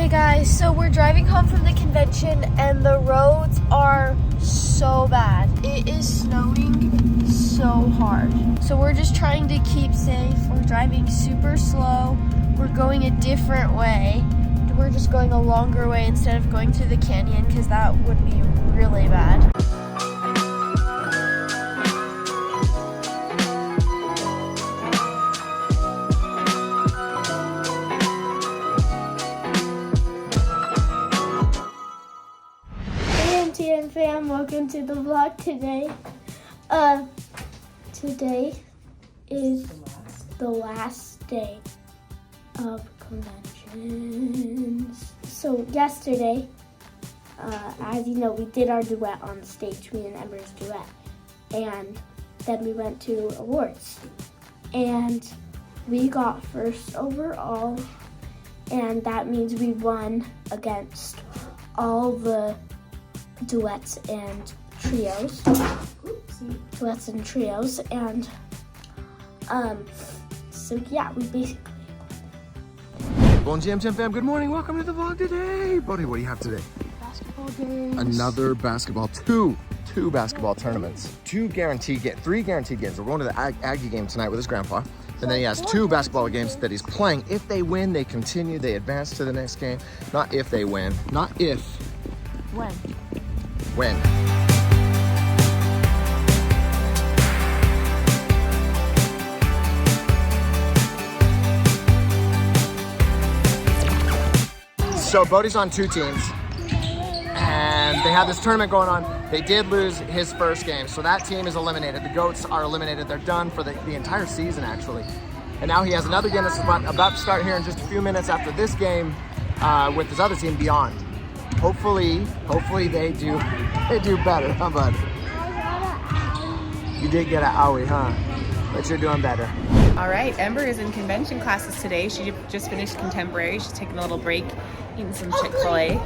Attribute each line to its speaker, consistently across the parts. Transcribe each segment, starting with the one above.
Speaker 1: Guys, so we're driving home from the convention and the roads are so bad. It is snowing so hard. So we're just trying to keep safe. We're driving super slow. We're going a different way. We're just going a longer way instead of going through the canyon because that would be really bad. Mtmfam, welcome to the vlog today. Today is the last day of conventions. So yesterday, as you know, we did our duet on the stage, me and Ember's duet. And then we went to awards. And we got first overall. And that means we won against all the duets and trios. Duets and trios. And so yeah, we basically
Speaker 2: Bon mtmfam, good morning, welcome to the vlog today. Bodhi, what do you have today?
Speaker 1: basketball games.
Speaker 2: Another basketball, two basketball tournaments. Three guaranteed games. We're going to the Aggie game tonight with his grandpa. And then he has two basketball games that he's playing. If they win, they continue, they advance to the next game. Not if they win, not if.
Speaker 1: When?
Speaker 2: When. So Bodhi's on two teams, and they have this tournament going on. They did lose his first game, so that team is eliminated. The Goats are eliminated. They're done for the entire season, actually. And now he has another game that's about to start here in just a few minutes after this game with his other team, Beyond. Hopefully they do better, huh, bud? You did get an owie, huh? But you're doing better.
Speaker 3: All right, Ember is in convention classes today. She just finished contemporary. She's taking a little break, eating some Chick-fil-A.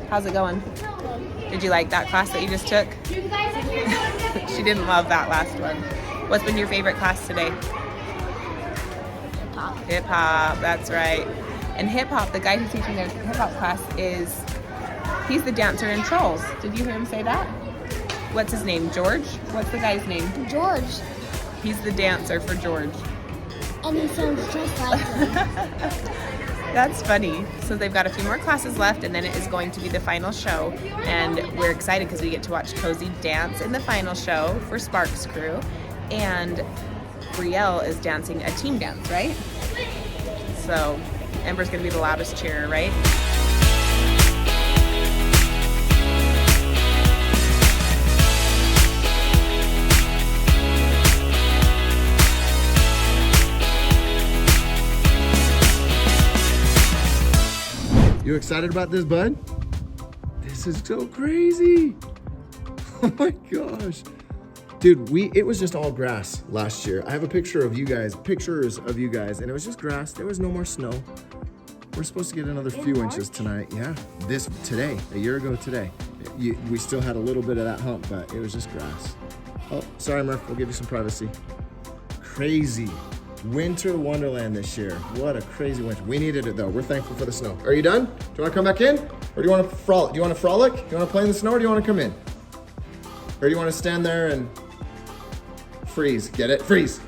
Speaker 3: How's it going? Did you like that class that you just took? She didn't love that last one. What's been your favorite class today? Hip hop, that's right. And hip hop, the guy who's teaching their hip hop class he's the dancer in Trolls. Did you hear him say that? What's his name? George? What's the guy's name?
Speaker 1: George.
Speaker 3: He's the dancer for George.
Speaker 1: And he sounds just like him.
Speaker 3: That's funny. So they've got a few more classes left, and then it is going to be the final show. And we're excited because we get to watch Cozy dance in the final show for Sparks Crew. And Brielle is dancing a team dance, right? So Ember's going to be the loudest cheerer, right?
Speaker 2: You excited about this, bud? This is so crazy. Oh my gosh. Dude, it was just all grass last year. I have pictures of you guys, and it was just grass. There was no more snow. We're supposed to get another few inches tonight. Yeah, today, a year ago today. We still had a little bit of that hump, but it was just grass. Oh, sorry, Murph, we'll give you some privacy. Crazy. Winter wonderland this year. What a crazy winter. We needed it though. We're thankful for the snow. Are you done? Do you want to come back in? Or do you want to frolic? Do you want to frolic? Do you want to play in the snow, or do you want to come in? Or do you want to stand there and freeze? Get it? Freeze.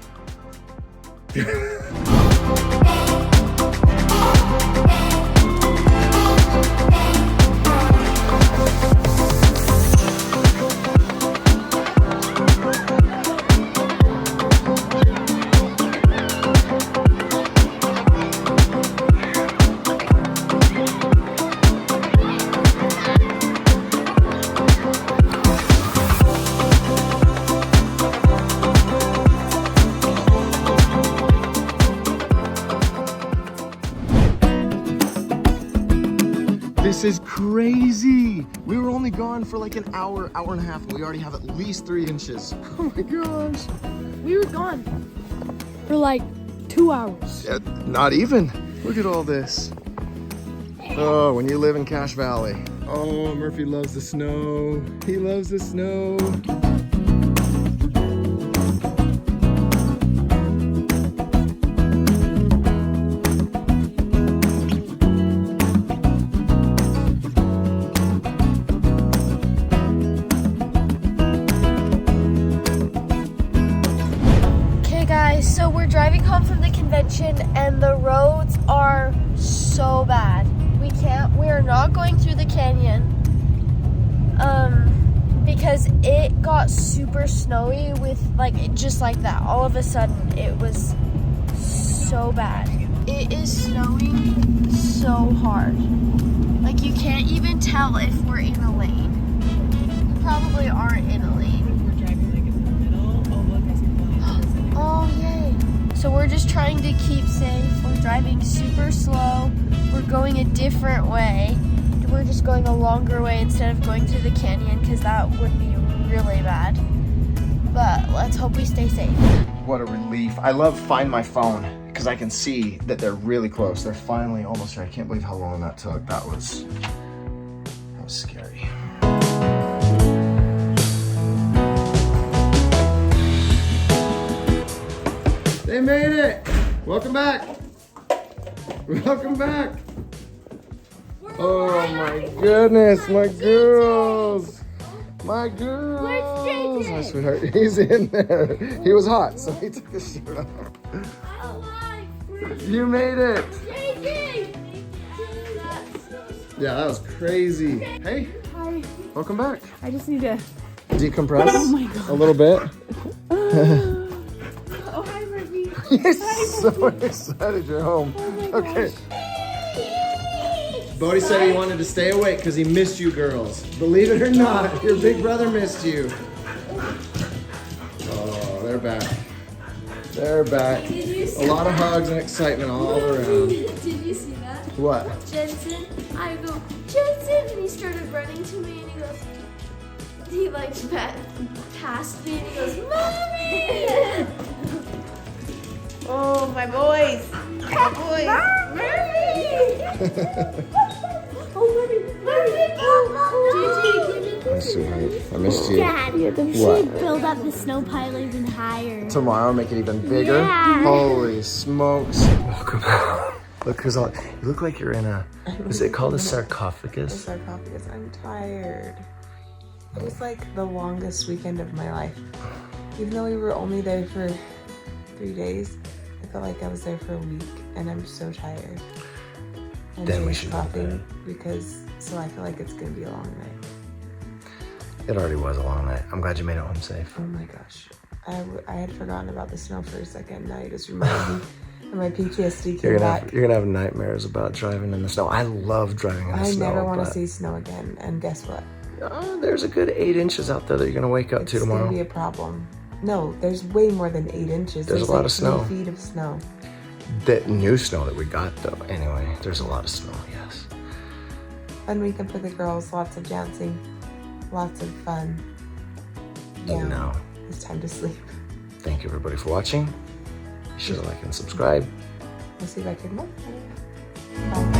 Speaker 2: This is crazy. We were only gone for like an hour and a half, and we already have at least 3 inches. Oh my gosh.
Speaker 1: We were gone for like 2 hours.
Speaker 2: Yeah, not even. Look at all this. Oh, when you live in Cache Valley. Oh, Murphy loves the snow. He loves the snow.
Speaker 4: accumulation and the roads are so bad. We are not going through the canyon because it got super snowy with just like that. All of a sudden it was so bad. It is snowing so hard. Like you can't even tell if we're in a lane. We probably aren't in a lane.
Speaker 3: We're driving like in the middle. Oh, look, I see the
Speaker 4: Oh, yay. So we're just trying to keep safe. We're driving super slow. We're going a different way. We're just going a longer way instead of going through the canyon because that would be really bad. But let's hope we stay safe.
Speaker 2: What a relief. I love Find My Phone because I can see that they're really close. They're finally almost here. I can't believe how long that took. That was scary. They made it! Welcome back! Welcome back! Oh my goodness, my girls! My girls!
Speaker 1: Where's
Speaker 2: My
Speaker 1: JJ?
Speaker 2: sweetheart, he's in there. He was hot, so he took his shirt off. You made it! Yeah, that was crazy. Hey,
Speaker 3: Hi.
Speaker 2: welcome back.
Speaker 3: I just need to.
Speaker 2: Decompress
Speaker 3: Oh my God.
Speaker 2: a little bit.
Speaker 3: Oh, hi, Murphy.
Speaker 2: You're so excited you're home. Okay. Bodie said he wanted to stay awake because he missed you girls. Believe it or not, your big brother missed you. Oh, they're back. They're back. A lot of hugs and excitement all around.
Speaker 1: Did you see that?
Speaker 2: What?
Speaker 1: Jensen, I go, Jensen, and he started running to me and he goes, he passed me and he goes, Mommy!
Speaker 3: Oh, my boys. My boys.
Speaker 2: My sweetheart, I missed you.
Speaker 1: Dad, we
Speaker 2: What?
Speaker 1: should build up the snow pile even higher.
Speaker 2: Tomorrow, make it even bigger.
Speaker 1: Yeah.
Speaker 2: Holy smokes! Welcome. Look who's all. You look like you're in a. Is it called a sarcophagus?
Speaker 3: Sarcophagus. I'm tired. It was like the longest weekend of my life. Even though we were only there for 3 days, I felt like I was there for a week, and I'm so tired. And
Speaker 2: Then we
Speaker 3: James
Speaker 2: should go
Speaker 3: coughing because I feel like it's gonna be a long night.
Speaker 2: It already was a long night. I'm glad you made it home safe.
Speaker 3: Oh my gosh, I had forgotten about the snow for a second. Now you just reminded me, and my PTSD came back.
Speaker 2: You're gonna have nightmares about driving in the snow. I love driving in the snow.
Speaker 3: I never want to
Speaker 2: but,
Speaker 3: see snow again. And guess what?
Speaker 2: there's a good 8 inches out there that you're gonna wake up to
Speaker 3: It's
Speaker 2: tomorrow.
Speaker 3: gonna be a problem. No, there's way more than 8 inches.
Speaker 2: There's a lot
Speaker 3: like
Speaker 2: of snow.
Speaker 3: 3 feet of snow.
Speaker 2: That new snow that we got though. Anyway, there's a lot of snow. Yes.
Speaker 3: Fun weekend for the girls. Lots of dancing. Lots of fun.
Speaker 2: And now,
Speaker 3: It's time to sleep.
Speaker 2: thank you everybody for watching. Be sure to like and subscribe.
Speaker 3: We'll see you back in a month. Bye.